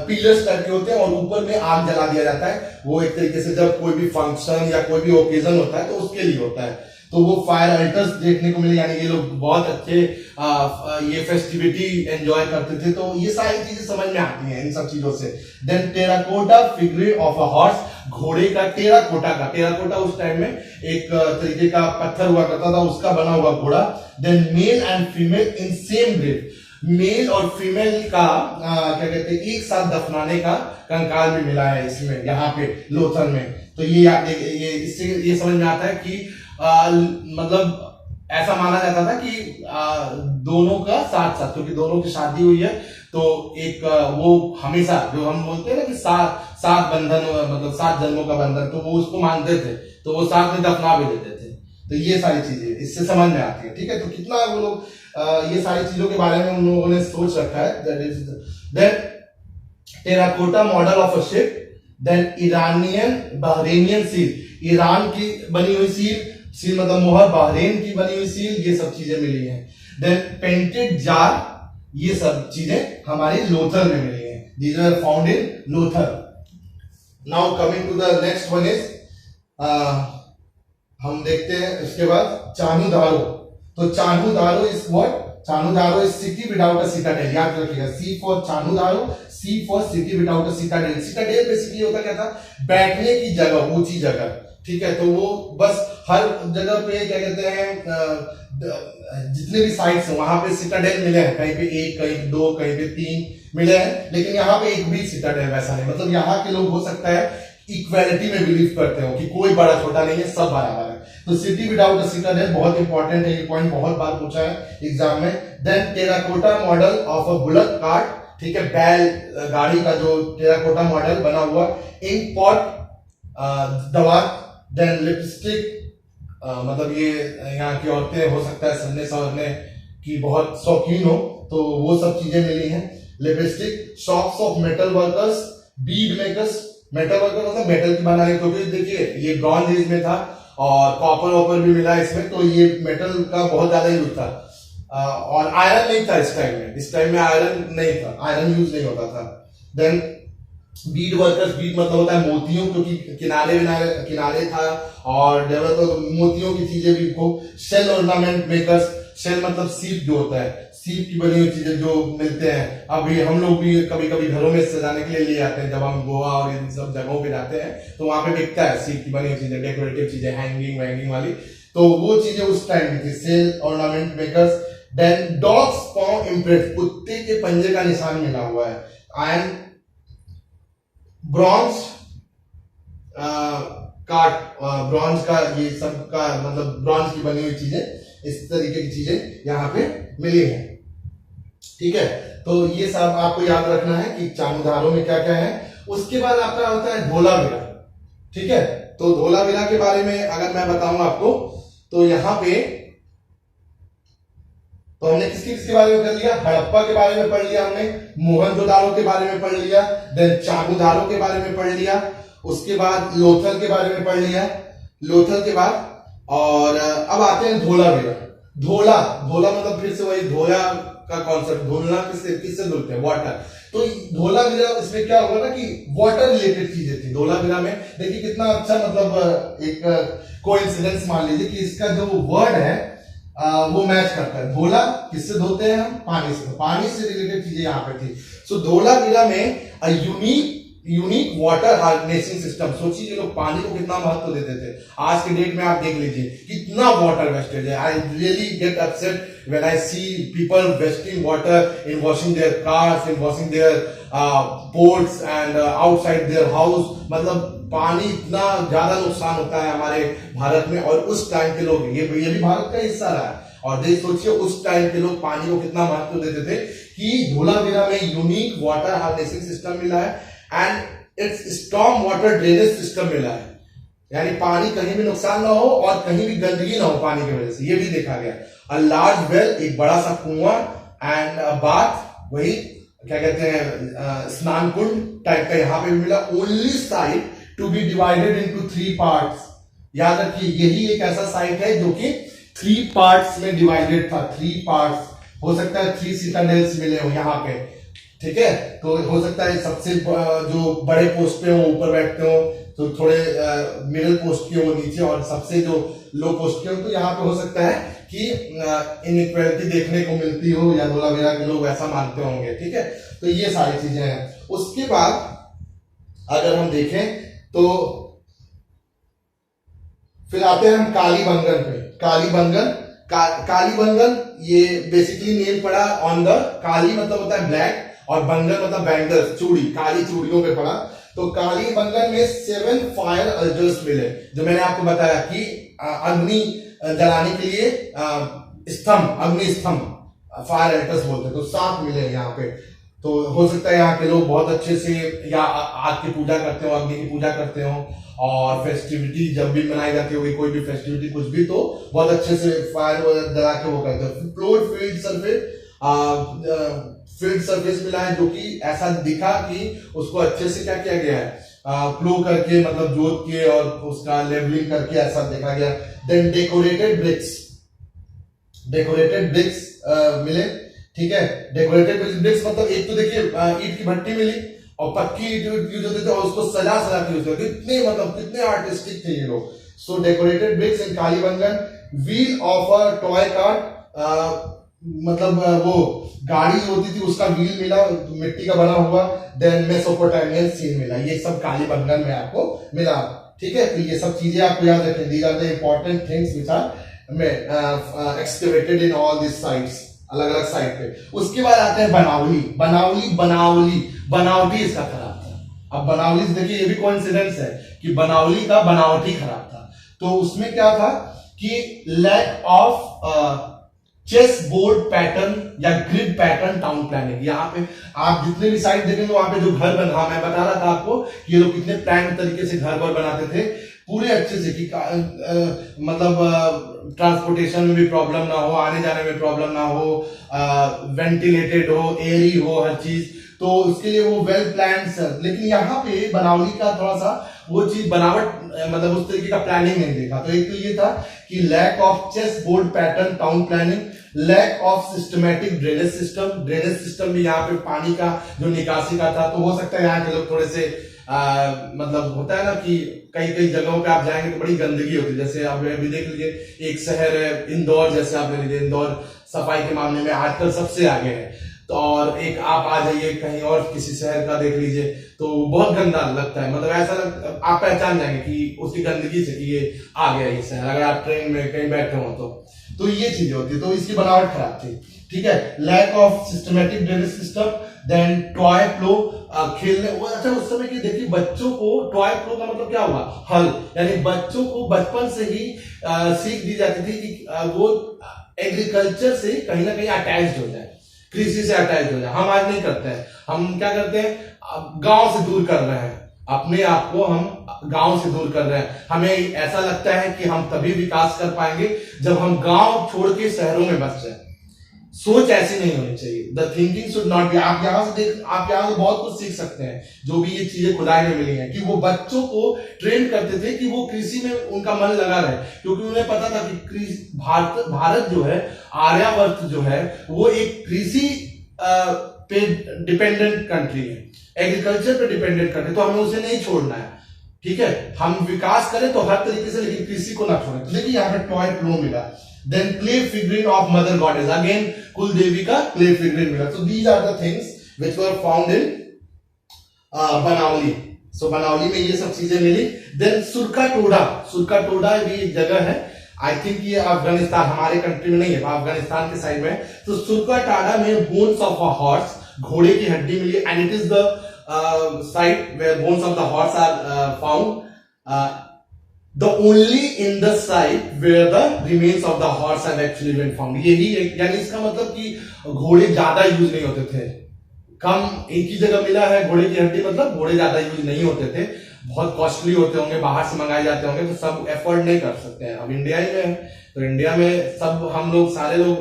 S1: पिलर्स टाइप के होते हैं और ऊपर में आग जला दिया जाता है। वो एक तरीके से जब कोई भी फंक्शन या कोई भी ओकेजन होता है तो उसके लिए होता है। तो वो फायर अल्टर्स देखने को मिले, यानी ये लोग बहुत अच्छे ये फेस्टिविटी एंजॉय करते थे। तो ये सारी चीजें समझ में आती हैं इन सब चीजों से। Then terracotta figure of a horse, घोड़े का टेराकोटा उस टाइम में एक तरीके का पत्थर हुआ करता था, उसका बना हुआ घोड़ा। Then male and female in same grave, male और फीमेल का क्या कहते हैं, एक साथ दफनाने का कंकाल भी मिला है इसमें, यहाँ पे लोथल में। तो ये इससे ये समझ में आता है कि मतलब ऐसा माना जाता था कि दोनों का साथ, क्योंकि दोनों की शादी हुई है, तो एक वो हमेशा जो हम बोलते हैं ना कि सात बंधन, मतलब 7 जन्मों का बंधन, तो वो उसको मानते थे, तो वो साथ में दफना भी देते थे। तो ये सारी चीजें इससे समझ में आती है। ठीक है, तो कितना वो लोग ये सारी चीजों के बारे में उन लोगों ने सोच रखा है। Terracotta model of a ship, then Bahrainian seal, Iran की बनी हुई सील मतलब मोहर, बहरेन की बनी हुई सील, ये सब चीजें मिली हैं। देन पेंटेड जार, ये सब चीजें हमारे लोथल में मिली हैं। These are found in Lothal. Now coming to the next one is, हम देखते हैं इसके बाद चानूदारो। तो Chanhudaro is what, Chanhudaro is city without a citadel. याद रखिएगा, C for Chanhudaro, C for city without a citadel. Citadel basically होता क्या था, बैठने की जगह, ऊंची जगह। ठीक है, तो वो बस हर जगह पे क्या कहते हैं, जितने भी साइट्स हैं वहां पे सिटाडेल मिले हैं, कहीं पे 1, कहीं पे 2, कहीं पे 3 मिले हैं, लेकिन यहाँ पे एक भी सिटाडेल वैसा नहीं। मतलब यहाँ के लोग हो सकता है इक्वालिटी में बिलीव करते हो कि कोई बड़ा छोटा नहीं है, सब बराबर है। तो सिटी विदाउट अ सिटाडेल बहुत इंपॉर्टेंट है, ये पॉइंट बहुत बार पूछा है एग्जाम में। Then terracotta model of a bullock cart, ठीक है, बैल गाड़ी का जो टेराकोटा मॉडल बना हुआ। इंक पॉट, दवात। देन लिपस्टिक, मतलब ये यहाँ की औरतें हो सकता है सजने संवरने की बहुत शौकीन हो, तो वो सब चीजें मिली हैं। Lipstick, shops of metal workers, Beed makers. Metal worker मतलब मेटल की बनाने, क्योंकि देखिए ये ब्रॉन्ज एज में था और कॉपर वॉपर भी मिला इसमें, तो ये मेटल का बहुत ज्यादा यूज था। और आयरन नहीं था इस टाइम में आयरन नहीं था, आयरन यूज नहीं होता था। देन बीड वर्कर्स, बीड मतलब होता है मोतियों, क्योंकि किनारे था और डेवलप मोतियों की चीजें भी खूब। शेल ऑर्नामेंट मेकर्स, शेल मतलब सीप जो होता है, सीप की बनी हुई चीजें जो मिलते हैं। अभी हम लोग भी कभी कभी घरों में सजाने के लिए ले आते हैं, जब हम गोवा और इन सब जगहों पे जाते हैं तो वहां पे बिकता है सीप की बनी हुई चीजें, डेकोरेटिव चीजें, हैंगिंग वैंगिंग वाली। तो वो चीजें उस टाइम की थी, shell ornament makers. Then dogs paw impress, कुत्ते के पंजे का निशान मिला हुआ है। एंड ब्रॉन्ज ब्रॉन्ज का ये सब का मतलब ब्रॉन्ज की बनी हुई चीजें, इस तरीके की चीजें यहाँ पे मिली हैं। ठीक है, तो ये सब आपको याद रखना है कि चामुदारों में क्या क्या है। उसके बाद आपका होता है धोलावीरा। ठीक है, तो धोलावीरा के बारे में अगर मैं बताऊं आपको, तो यहाँ पे तो हमने किसके बारे में कर लिया, हड़प्पा के बारे में पढ़ लिया हमने, मोहनजोदारो के बारे में पढ़ लिया, देन चामुदारो के बारे में पढ़ लिया, उसके बाद लोथल के बारे में पढ़ लिया, लोथल के बाद और अब आते हैं धोलावीरा। धोला मतलब फिर से वही धोया का कॉन्सेप्ट, धुलना किससे धुलते हैं, वाटर। तो धोलावीरा इसमें क्या होगा ना कि वाटर रिलेटेड चीजें थी धोलावीरा में। देखिए कितना अच्छा, मतलब एक कोइंसिडेंस मान लीजिए कि इसका जो वर्ड है वो मैच करता है। धोला किससे धोते हैं हम, पानी से, तो पानी से रिलेटेड चीजें यहाँ पे थी। सो धोलावीरा में यूनिक वाटर हार्नेसिंग सिस्टम। सोचिए ये लोग पानी को कितना महत्व देते थे। आज के डेट में आप देख लीजिए कितना वाटर वेस्टेज है। I really get upset when I see people wasting water in washing their cars, in washing their boats and outside their house। मतलब पानी इतना ज्यादा नुकसान होता है हमारे भारत में, और उस टाइम के लोग, ये भी भारत का हिस्सा रहा है, और देख सोचिए उस टाइम के लोग पानी को कितना महत्व देते थे कि धोलावीरा में यूनिक वाटर हार्नेसिंग सिस्टम मिला है and it's storm water drainage system मिला है। यानी पानी कहीं भी नुकसान ना हो और कहीं भी गंदगी ना हो पानी की वजह से, ये भी देखा गया। अ लार्ज वेल, एक बड़ा सा कुआं, एंड बाथ, वही क्या कहते हैं स्नान कुंड टाइप का यहाँ पे भी मिला। Only site to be divided into 3 parts. याद रखिए यही एक ऐसा साइट है जो कि 3 पार्ट्स में डिवाइडेड था। 3 पार्ट्स, हो सकता है 3 सिटाडेल्स मिले हो यहाँ पे, ठीक है। तो हो सकता है सबसे जो बड़े पोस्ट पे हो ऊपर बैठते हो, तो थोड़े मिडिल पोस्ट के हो नीचे, और सबसे जो लो पोस्ट के हो, तो यहाँ पे हो सकता है कि इनइक्वालिटी देखने को मिलती हो, या धोलावीरा के लोग ऐसा मानते होंगे, ठीक है। तो ये सारी चीजें हैं। उसके बाद अगर हम देखें तो फिर आते हैं हम कालीबंगन पे। कालीबंगन ये बेसिकली नेम पड़ा ऑन द, काली मतलब होता है ब्लैक, और बंगन मतलब बैंगल्स, चूड़ी, काली चूड़ियों पे पड़ा। तो कालीबंगन में 7 फायर अल्टर्स मिले, जो मैंने आपको बताया कि अग्नि जलाने के लिए स्तंभ, अग्नि स्तंभ, फायर अल्टर्स बोलते हैं। तो 7 मिले यहाँ पे। तो हो सकता है यहाँ के लोग बहुत अच्छे से या आग की पूजा करते हो, अग्नि की पूजा करते हो, और फेस्टिविटी जब भी मनाई जाती होगी, कोई भी फेस्टिविटी कुछ भी, तो बहुत अच्छे से फायर जला के वो करते हो। फ्लोर फील्ड सरफेस मिला है, जो कि ऐसा दिखा कि उसको अच्छे से क्या किया गया है, फ्लो करके, मतलब जोत के और उसका लेवलिंग करके ऐसा देखा गया। देन डेकोरेटेड ब्रिक्स मिले, ठीक है। डेकोरेटेड ब्रिक्स मतलब एक तो देखिए ईंट की भट्टी मिली, और पक्की ईंट यूज होती थी, और उसको सजा के यूज होती, कितने आर्टिस्टिक थे ये लोग। So decorated bricks in Kalibangan. Wheel of a toy cart, मतलब वो गाड़ी होती थी उसका व्हील मिला, मिट्टी का बना हुआ। देन मेसोपोटामियन सीन मिला। ये सब कालीबंगन में आपको मिला, ठीक है। तो ये सब चीजें आपको याद रखें। These are the important things which are excavated in all this sites, अलग अलग साइट पे। उसके बाद आते हैं बनावटी इसका खराब था। अब बनावली देखिए, ये भी कोइंसिडेंस है कि बनावली का बनावटी खराब था। तो उसमें क्या था कि lack of chess board pattern या ग्रिड पैटर्न टाउन प्लानिंग। यहाँ पे आप जितने भी साइट देखेंगे वहां पे जो घर बना, मैं बता रहा था आपको कि ये लोग कितने प्लान तरीके से घर बनाते थे, पूरे अच्छे से, कि मतलब ट्रांसपोर्टेशन में भी प्रॉब्लम ना हो, आने जाने में प्रॉब्लम ना हो, वेंटिलेटेड हो, एयरी हो हर चीज। तो उसके लिए वो वेल प्लान्ड सर। लेकिन यहाँ पे बनावली का थोड़ा सा वो चीज बनावट, मतलब उस तरीके का प्लानिंग नहीं देखा। तो एक तो ये था कि lack of chess board pattern town planning, lack of systematic drainage system भी यहाँ पे पानी का जो निकासी का था। तो हो सकता है यहाँ के लोग थोड़े से मतलब होता है ना कि कई जगहों पे आप जाएंगे तो बड़ी गंदगी होती है। जैसे आप अभी देख लीजिए, एक शहर है इंदौर, जैसे आप ले लीजिए, इंदौर सफाई के मामले में आजकल सबसे आगे है। तो और एक आप आ जाइए कहीं और किसी शहर का देख लीजिए, तो बहुत गंदा लगता है। मतलब ऐसा आप पहचान जाएंगे कि उसकी गंदगी से कि ये आ गया ये शहर, अगर आप ट्रेन में कहीं बैठे हो तो ये चीजें होती है। तो इसकी बनावट खराब थी, ठीक है। Lack of systematic drainage system. Then toy flow, खेलने, अच्छा उस समय की देखिए बच्चों को, टॉय फ्लो का मतलब क्या हुआ, हल, यानी बच्चों को बचपन से ही सीख दी जाती थी कि वो एग्रीकल्चर से कहीं ना कहीं अटैच हो जाए, कृषि से अटैच हो जाए। हम आज नहीं करते हैं। हम क्या करते हैं, गांव से दूर कर रहे हैं अपने आप को, हम गांव से दूर कर रहे हैं। हमें ऐसा लगता है कि हम तभी विकास कर पाएंगे जब हम गांव छोड़ के शहरों में बस जाए। सोच ऐसी नहीं होनी चाहिए। The thinking should not be. आप यहां से बहुत कुछ सीख सकते हैं, जो भी ये चीजें खुदाई में मिली हैं, कि वो बच्चों को ट्रेन करते थे कि वो कृषि में उनका मन लगा रहे, क्योंकि उन्हें पता था कि भारत जो है, आर्यावर्त जो है, वो एक कृषि पे डिपेंडेंट कंट्री है, एग्रीकल्चर पे डिपेंडेंट कंट्री। तो हमें उसे नहीं छोड़ना है, ठीक है। हम विकास करें तो हर तरीके से, लेकिन कृषि को ना छोड़ें। तो देखिए यहाँ पे टॉय फ्लो मिला। Then clay figurine of mother goddess, again कुल देवी का क्ले फिगरिन मिला। So these are the things which were found in Banawali. So बनावली में ये सब चीजें मिली। देन सुरकाटोडा भी एक जगह है, आई थिंक ये अफगानिस्तान, हमारे कंट्री में नहीं है, अफगानिस्तान के साइड में। तो सुरकाटोडा में बोन्स ऑफ अ हॉर्स, घोड़े की हड्डी मिली, and it is the site where bones of the horse are found, the only in the site where the remains of the horse have actually been found। यही यानी इसका मतलब कि घोड़े ज्यादा यूज नहीं होते थे कम एक ही जगह मिला है घोड़े की हड्डी, मतलब घोड़े ज्यादा यूज नहीं होते थे, बहुत कॉस्टली होते होंगे, बाहर से मंगाए जाते होंगे, तो सब एफोर्ड नहीं कर सकते हैं। अब इंडिया ही में है, तो इंडिया में सब हम लोग सारे लोग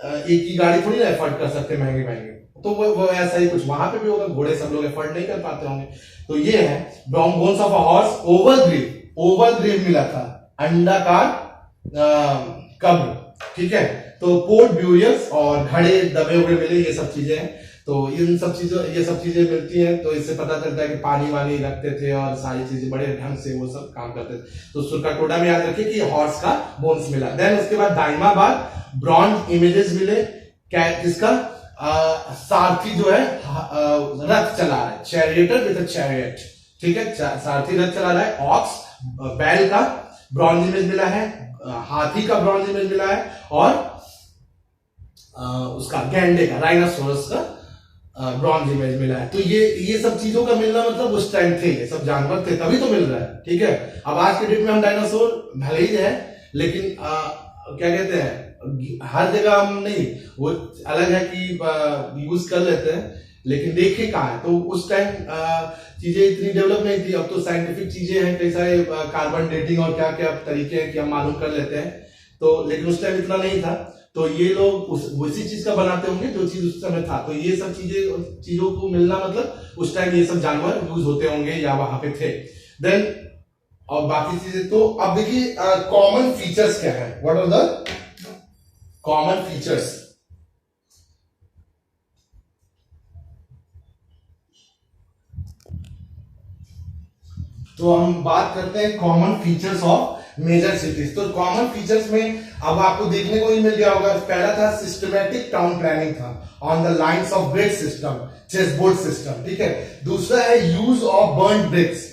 S1: एक ही गाड़ी थोड़ी ना एफोर्ड कर सकते महंगे महंगे, तो वो ऐसा ही कुछ वहां पे भी होगा, घोड़े सब लोग एफोर्ड नहीं कर पाते होंगे। तो ये है bones of a horse, oval grave मिला था, अंडाकार कब्र, ठीक है। तो पोर्ट ब्यूरियस और घड़े दबे हुए मिले, ये सब चीजें हैं। तो इन सब चीजों ये सब चीजें मिलती हैं, तो इससे पता चलता है कि पानी वानी रखते थे और सारी चीजें बड़े ढंग से वो सब काम करते थे। तो सुरकाटोडा में याद रखिए कि हॉर्स का बोन्स मिला। देन उसके बाद दाइमाबाद ब्रॉन्ज इमेजेस मिले, किसका, सारथी जो है रथ चला रहा है, चैरियटर विद अ चैरियट, ठीक है, सारथी रथ चला रहा है। ऑक्स बैल का ब्रॉन्ज इमेज मिला है, हाथी का ब्रॉन्ज इमेज मिला है, और उसका गैंडे का, राइनोसोरस का ब्रॉन्ज इमेज मिला है। तो ये सब चीजों का मिलना मतलब उस टाइम थे, ये सब जानवर थे तभी तो मिल रहा है, ठीक है। अब आज के डेट में हम डायनासोर भले ही है, लेकिन क्या कहते हैं, हर जगह हम नहीं, वो अलग है कि यूज कर लेते हैं, लेकिन देखे कहाँ है। तो उस टाइम चीजें इतनी डेवलप नहीं थी। अब तो साइंटिफिक चीजें हैं, कई सारे कार्बन डेटिंग और क्या क्या तरीके हैं कि हम मालूम कर लेते हैं, तो लेकिन उस टाइम इतना नहीं था। तो ये लोग उसी चीज का बनाते होंगे जो चीज उस समय था। तो ये सब चीजों को मिलना मतलब उस टाइम ये सब जानवर यूज होते होंगे या वहां पे थे। देन और बाकी चीजें, तो अब देखिए कॉमन फीचर्स क्या है, what are the common features. तो हम बात करते हैं common features of major cities. तो कॉमन फीचर्स में अब आपको देखने को ही मिल गया होगा। पहला था सिस्टमैटिक टाउन प्लानिंग था on the lines of brick system, chess board system, ठीक है। दूसरा है यूज ऑफ बर्न ब्रिक्स,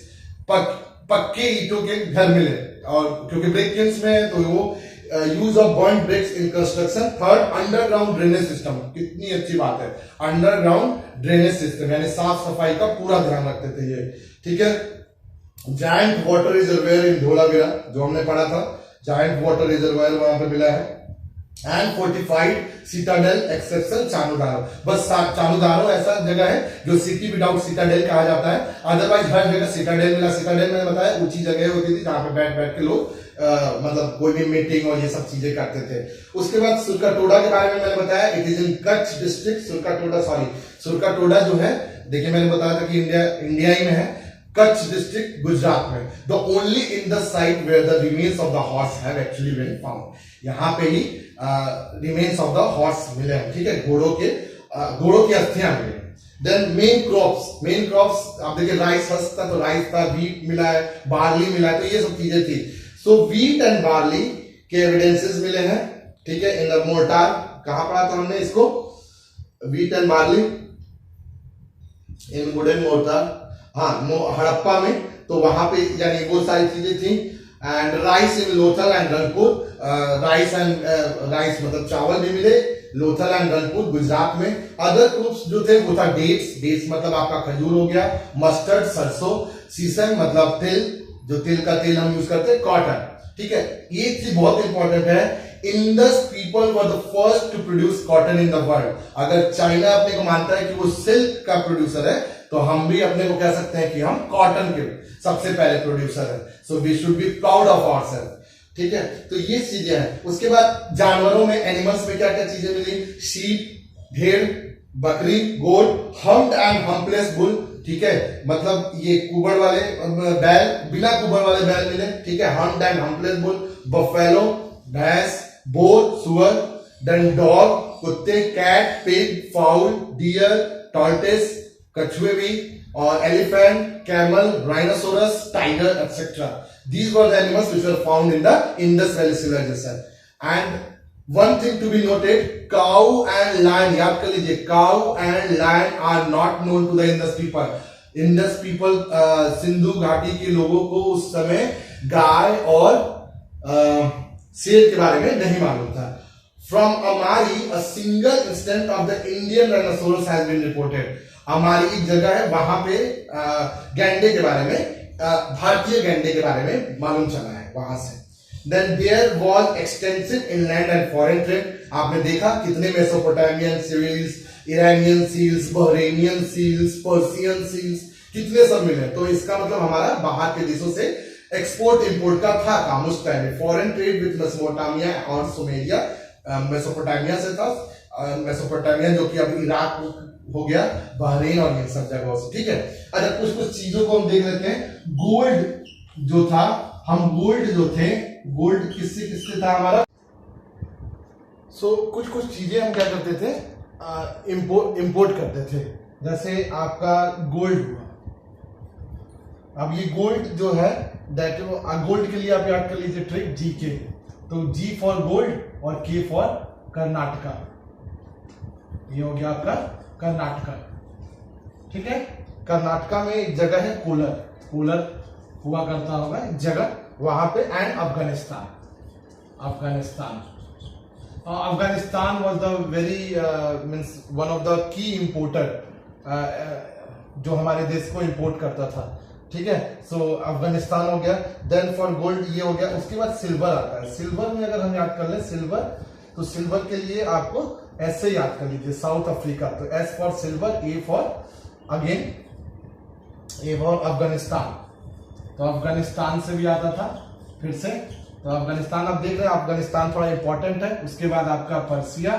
S1: पक्के ईंटों के घर मिले, और क्योंकि ब्रिक किल्स में है तो वो use of burn BRICS in construction. Third underground drainage system, कितनी अच्छी बात है, अंडरग्राउंड ड्रेनेज सिस्टम, यानी साफ सफाई का पूरा ध्यान रखते थे ये, ठीक है। जायंट वाटर रिजर्वायर इन धोलावीरा, जो हमने पढ़ा था, जायंट वाटर रिजर्वायर वहां पे मिला है। एंड फोर्टिफाइड सिटाडेल एक्सेप्शन चानुदारो, बस चानुदारो ऐसा जगह है जो सिटी विदाउट सिटाडेल कहा जाता है, अदरवाइज हर जगह सिटाडेल मिला। सिटाडेल मैंने बताया ऊंची जगह होती थी जहां पे बैठ बैठ के लोग मतलब कोई भी मीटिंग और ये सब चीजें करते थे। उसके बाद सुरकाटोडा के बारे में मैंने बताया, it is in Kutch district. Surkotada जो है, देखिए मैंने बताया था कि इंडिया ही में है, कच्छ डिस्ट्रिक्ट गुजरात में। The only in the site where the remains of the horse have actually been found, यहाँ पे ही रिमेन्स ऑफ द हॉर्स मिले हैं, ठीक है, घोड़ों की अस्थियां मिले। देन मेन क्रॉप्स आप देखिए, राइस था तो राइस था, वीट मिला है, बार्ली मिला है, तो ये सब चीजें थी। सो वीट एंड बार्ली के एविडेंसेस मिले हैं, ठीक है, इन द मोर्टार। कहां पढ़ा था हमने इसको, wheat and barley in wooden mortar, हाँ हड़प्पा में, तो वहां पे यानी वो सारी चीजें थी। And rice in Lothal and Ranpur, rice मतलब चावल भी मिले लोथल एंड रनपुर गुजरात में। अदर क्रॉप्स जो थे वो था डेट्स मतलब आपका खजूर हो गया, मस्टर्ड सरसों, सीसम मतलब तिल, जो तिल का तेल हम यूज करते हैं, कॉटन, ठीक है। ये चीज बहुत इंपॉर्टेंट है, Indus people were the first to produce cotton in the world. अगर चाइना अपने को मानता है कि वो सिल्क का प्रोड्यूसर है, तो हम भी अपने को कह सकते हैं कि हम कॉटन के सबसे पहले प्रोड्यूसर है। So we should be proud of ourself, ठीक है। तो ये चीजें हैं। उसके बाद जानवरों में, एनिमल्स में क्या क्या चीजें मिली, शीप, भेड़, बकरी, गोट, हम्प्ड एंड हम्पलेस बुल, ठीक है, मतलब ये कुबड़ वाले बैल, बिना कुबड़ वाले बैल मिले, ठीक है, humped and humpless bull, buffalo भैंस, बोर सुअर, देन डॉग कुत्ते, cat, pig, fowl, deer, tortoise कछुए भी, और elephant, camel, rhinoceros, tiger etc. These were the animals which were found in the Indus Valley civilization. And one thing to be noted, cow and lion, याद कर लीजिए, cow and lion are not known to the Indus people. Indus people Sindhu घाटी के लोगों को उस समय गाय और शेर के बारे में नहीं मालूम था। From Amari, a single instance of the Indian rhinoceros has been reported. हमारी एक जगह है वहां पे गैंडे के बारे में, भारतीय गैंडे के बारे में मालूम चला है वहां से। Then there was extensive inland and foreign trade, आपने देखा कितने Mesopotamian, seals, Iranian seals, Bahrainian seals, Persian seals, कितने सब मिले। तो इसका मतलब हमारा बाहर के देशों से एक्सपोर्ट इंपोर्ट का था काम उस टाइम में। फॉरेन ट्रेड विद मेसोपोटामिया और सुमेरिया, मेसोपोटामिया से था, मेसोपोटामिया जो कि अब इराक हो गया, बहरीन और ये सब जगहों से, ठीक है। अच्छा, कुछ कुछ चीजों को हम देख लेते हैं। गोल्ड जो था, हम गोल्ड जो थे, गोल्ड किससे किससे था हमारा। सो कुछ कुछ चीजें हम क्या करते थे, इंपोर्ट करते थे। जैसे आपका गोल्ड हुआ। अब ये गोल्ड जो है, दैट गोल्ड के लिए आप याद कर लीजिए ट्रिक जी के। तो जी फॉर गोल्ड और के फॉर कर्नाटका, ये हो गया आपका कर्नाटका, ठीक है। कर्नाटका में एक जगह है कोलर, कोलर हुआ करता होगा एक जगह वहां पे, and Afghanistan, Afghanistan Afghanistan was the very means one of the key importer, जो हमारे देश को इंपोर्ट करता था, ठीक है। सो अफगानिस्तान हो गया। देन फॉर गोल्ड ये हो गया। उसके बाद सिल्वर आता है। सिल्वर में अगर हम याद कर ले सिल्वर, तो सिल्वर के लिए आपको ऐसे याद कर लीजिए, साउथ अफ्रीका। तो S for silver, A for again, A for Afghanistan. तो अफगानिस्तान से भी आता था फिर से। तो अफगानिस्तान आप देख रहे हैं, अफगानिस्तान थोड़ा इंपॉर्टेंट है। उसके बाद आपका पर्सिया,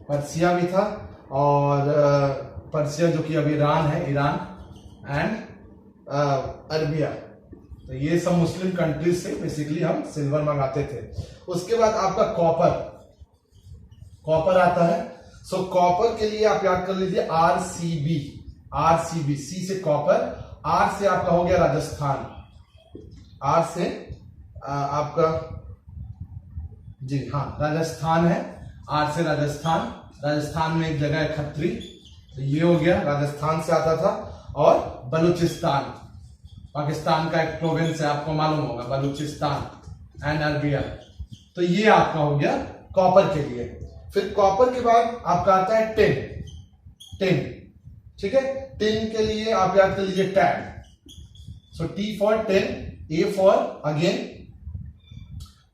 S1: पर्सिया भी था, और पर्सिया जो कि अब ईरान है, ईरान एंड अरबिया। तो ये सब मुस्लिम कंट्रीज से बेसिकली हम सिल्वर मंगाते थे। उसके बाद आपका कॉपर, कॉपर आता है। सो कॉपर के लिए आप याद कर लीजिए आरसीबी, आरसीबी, सी से कॉपर, आर से आपका हो गया राजस्थान, आर से आपका जी हाँ राजस्थान है, आर से राजस्थान। राजस्थान में एक जगह है खत्री, तो ये हो गया, राजस्थान से आता था। और बलूचिस्तान, पाकिस्तान का एक प्रोविंस है, आपको मालूम होगा, बलूचिस्तान एंड अरबिया। तो ये आपका हो गया कॉपर के लिए। फिर कॉपर के बाद आपका आता है टिन, टिन, ठीक है। टिन के लिए आप याद कर लीजिए tag. So T for tin, A for again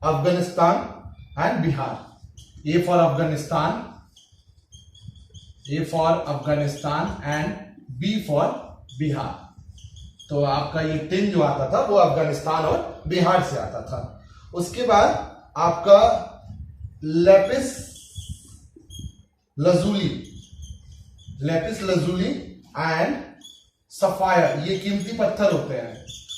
S1: Afghanistan and Bihar, A for Afghanistan, A for Afghanistan and B for Bihar. तो आपका ये टिन जो आता था वो अफगानिस्तान और बिहार से आता था। उसके बाद आपका lapis lazuli, lapis lazuli and sapphire, ये कीमती पत्थर होते हैं,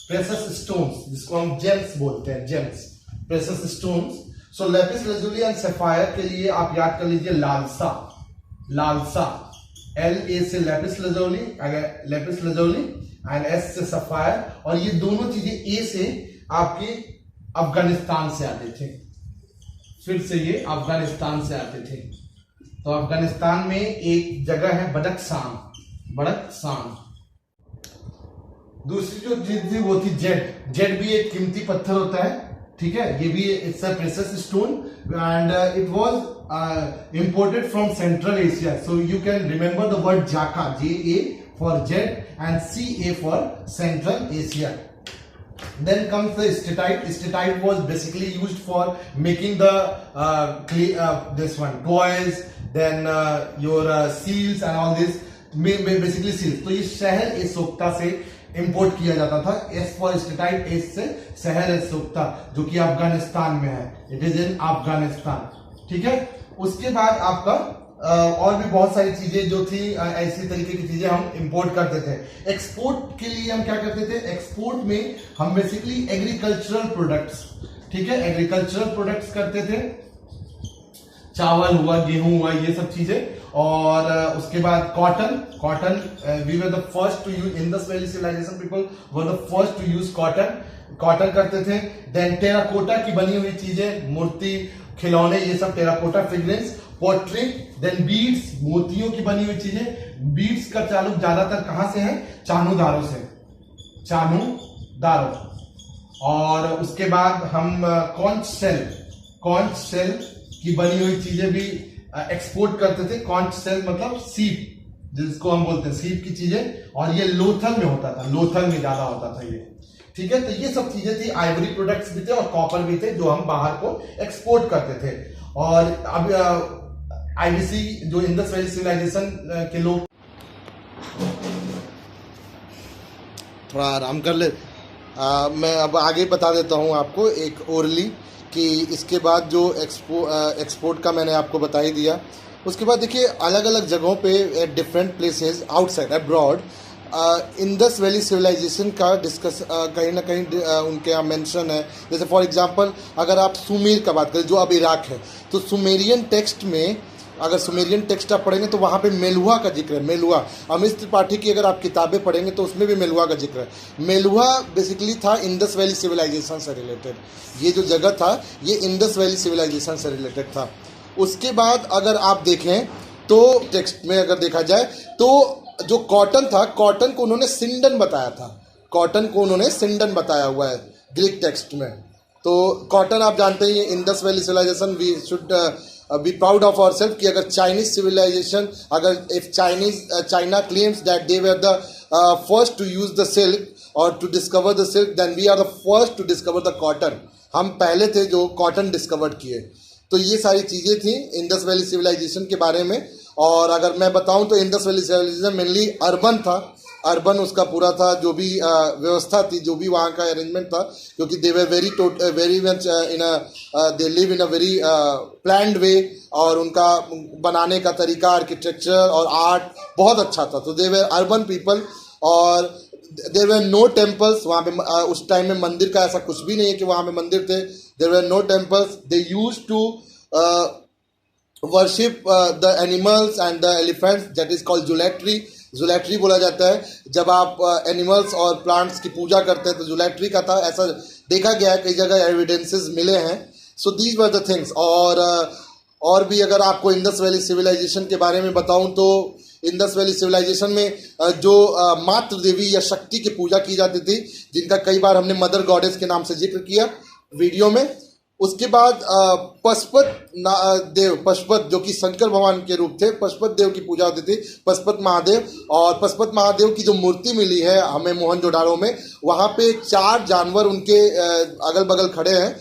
S1: प्रेशस स्टोन्स, जिसको हम जेम्स बोलते हैं, James, precious stones. So lapis lazuli and sapphire के लिए आप याद कर लीजिए लालसा, लालसा, एल ए से lapis lazuli, lapis lazuli and S से सफायर। और ये दोनों चीजें ए से आपके अफगानिस्तान से आते थे, फिर से ये अफगानिस्तान से आते थे। तो अफगानिस्तान में एक जगह है बदख्शान, बदख्शान। दूसरी जो चीज थी वो थी जेड, जेड भी एक कीमती पत्थर होता है, ठीक है। ये भी it's a precious stone and it was imported from central Asia. So you can remember the word jaca, J A for Z and C A for central Asia. Then comes the steatite. Steatite was basically used for making the this one toys, then your seals and all this, basically seals. तो ये शहर ए सोक्ता से इंपोर्ट किया जाता था। एस फॉर स्टेटाइट, एस से शहर ए सोक्ता, जो कि अफगानिस्तान में है, इट इज इन अफगानिस्तान, ठीक है। उसके बाद आपका और भी बहुत सारी चीजें जो थी, ऐसी तरीके की चीजें हम इंपोर्ट करते थे। एक्सपोर्ट के लिए हम क्या करते थे, एक्सपोर्ट में हम बेसिकली एग्रीकल्चरल प्रोडक्ट्स, ठीक है, एग्रीकल्चरल प्रोडक्ट्स करते थे, चावल हुआ, गेहूं हुआ, ये सब चीजें। और उसके बाद cotton, cotton, we were the first to use, Indus valley civilization people were the first to use cotton, cotton करते थे। देन टेराकोटा की बनी हुई चीजें, मूर्ति, खिलौने, ये सब terracotta, figurines, pottery, then beads, मोतियों की बनी हुई चीजें। बीड्स का चालू ज्यादातर कहां से है, चानूदारों से, चानूदारों। और उसके बाद हम कॉन्च सेल, कॉन्च सेल की बनी हुई चीजें भी एक्सपोर्ट करते थे। कॉन्च सेल मतलब सीप, जिसको हम बोलते हैं सीप की चीजें, और ये लोथल में होता था, लोथल में ज्यादा होता था ये, ठीक है। तो ये सब चीजें थी, आइवरी प्रोडक्ट्स भी थे और कॉपर भी थे, जो हम बाहर को एक्सपोर्ट करते थे। और अब आईबीसी जो इंडस वैली सिविलाइजेशन के लोग थोड़ा आराम कर ले। मैं अब आगे बता देता हूँ आपको एक ओरली कि इसके बाद जो एक्सपोर्ट का मैंने आपको बता ही दिया। उसके बाद देखिए अलग अलग जगहों पे at different places outside abroad Indus valley civilisation का डिस्कस कहीं ना कहीं उनके यहाँ मेंशन है। जैसे फॉर एग्जांपल अगर आप सुमेर का बात करें जो अब इराक है, तो सुमेरियन टेक्स्ट में अगर सुमेरियन टेक्स्ट आप पढ़ेंगे तो वहाँ पे मेलुहा का जिक्र है। मेलुहा, अमित त्रिपाठी की अगर आप किताबें पढ़ेंगे तो उसमें भी मेलुहा का जिक्र है। मेलुहा बेसिकली था इंडस वैली सिविलाइजेशन से रिलेटेड। ये जो जगह था ये इंडस वैली सिविलाइजेशन से रिलेटेड था। उसके बाद अगर आप देखें तो टेक्स्ट में अगर देखा जाए तो जो कॉटन था, कॉटन को उन्होंने सिंडन बताया था। कॉटन को उन्होंने सिंडन बताया हुआ है ग्रीक टेक्स्ट में। तो कॉटन आप जानते ही Indus valley civilisation we should be proud of our self कि अगर चाइनीज सिविलाइजेशन, अगर if China claims that they were the first to use the silk और to discover the silk, then we are the first to discover the cotton. हम पहले थे जो कॉटन डिस्कवर किए। तो ये सारी चीज़ें थी इंडस वैली सिविलाइजेशन के बारे में। और अगर मैं बताऊं तो Indus valley civilization mainly urban था। अर्बन उसका पूरा था, जो भी व्यवस्था थी, जो भी वहाँ का अरेंजमेंट था, क्योंकि they were very much in they live in a very planned way, और उनका बनाने का तरीका, आर्किटेक्चर और आर्ट बहुत अच्छा था। तो दे वर अर्बन पीपल। और देयर वर नो टेम्पल्स वहाँ पे। उस टाइम में मंदिर का ऐसा कुछ भी नहीं है कि वहाँ पे मंदिर थे। There were no temples. They used to worship the animals and the elephants, that is called zoolatry. Zoolatry बोला जाता है जब आप एनिमल्स और प्लांट्स की पूजा करते हैं, तो जुलेट्री का था। ऐसा देखा गया है, कई जगह एविडेंसेस मिले हैं। सो दीज वर द थिंग्स। और भी अगर आपको इंडस वैली सिविलाइजेशन के बारे में बताऊं तो इंडस वैली सिविलाइजेशन में जो मातृ देवी या शक्ति की पूजा की जाती थी, जिनका कई बार हमने मदर गॉडेस के नाम से जिक्र किया वीडियो में। उसके बाद पशुपत जो कि शंकर भगवान के रूप थे, पशुपत देव की पूजा होती थी, पशुपत महादेव। और पशुपत महादेव की जो मूर्ति मिली है हमें मोहनजोदाड़ो में, वहाँ पे 4 जानवर उनके अगल बगल खड़े हैं।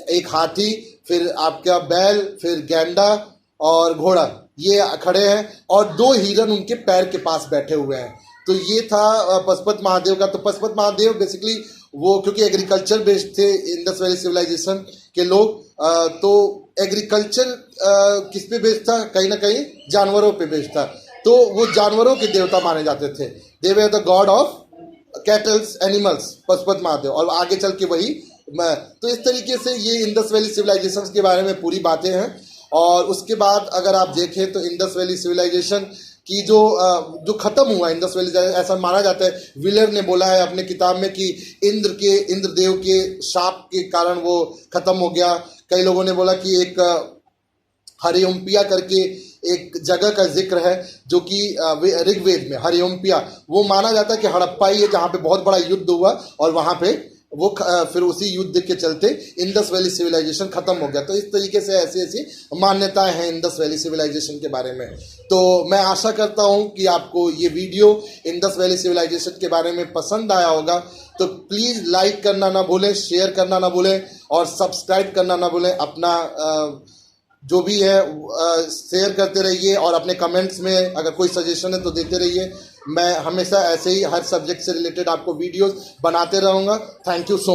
S1: एक हाथी, फिर आपका बैल, फिर गैंडा और घोड़ा, ये खड़े हैं, और 2 हिरन उनके पैर के पास बैठे हुए हैं। तो ये था पशुपत महादेव का। तो पशुपत महादेव बेसिकली वो, क्योंकि एग्रीकल्चर बेस्ड थे इंडस वैली सिविलाइजेशन के लोग, तो एग्रीकल्चर किस पे बेस्ड था? कहीं ना कहीं जानवरों पे बेस्ड था। तो वो जानवरों के देवता माने जाते थे। They were the god of cattles, animals, Pashupati Mahadev. और आगे चल के वही तो इस तरीके से ये इंडस वैली सिविलाइजेशन के बारे में पूरी बातें हैं। और उसके बाद अगर आप देखें तो इंडस वैली सिविलाइजेशन कि जो खत्म हुआ इंडस वैली, ऐसा माना जाता है, विलर ने बोला है अपने किताब में कि इंद्रदेव के शाप के कारण वो खत्म हो गया। कई लोगों ने बोला कि एक हरिओम्पिया करके एक जगह का जिक्र है जो कि ऋग्वेद में हरिओम्पिया, वो माना जाता है कि हड़प्पा ही है जहाँ पे बहुत बड़ा युद्ध हुआ, और वहाँ पे वो फिर उसी युद्ध के चलते इंडस वैली सिविलाइजेशन खत्म हो गया। तो इस तरीके से ऐसी ऐसी मान्यताएं हैं इंडस वैली सिविलाइजेशन के बारे में। तो मैं आशा करता हूं कि आपको ये वीडियो इंडस वैली सिविलाइजेशन के बारे में पसंद आया होगा। तो प्लीज़ लाइक करना ना भूलें, शेयर करना ना भूलें, और सब्सक्राइब करना ना भूलें। अपना जो भी है शेयर करते रहिए, और अपने कमेंट्स में अगर कोई सजेशन है तो देते रहिए। मैं हमेशा ऐसे ही हर सब्जेक्ट से रिलेटेड आपको वीडियोस बनाते रहूँगा। Thank you so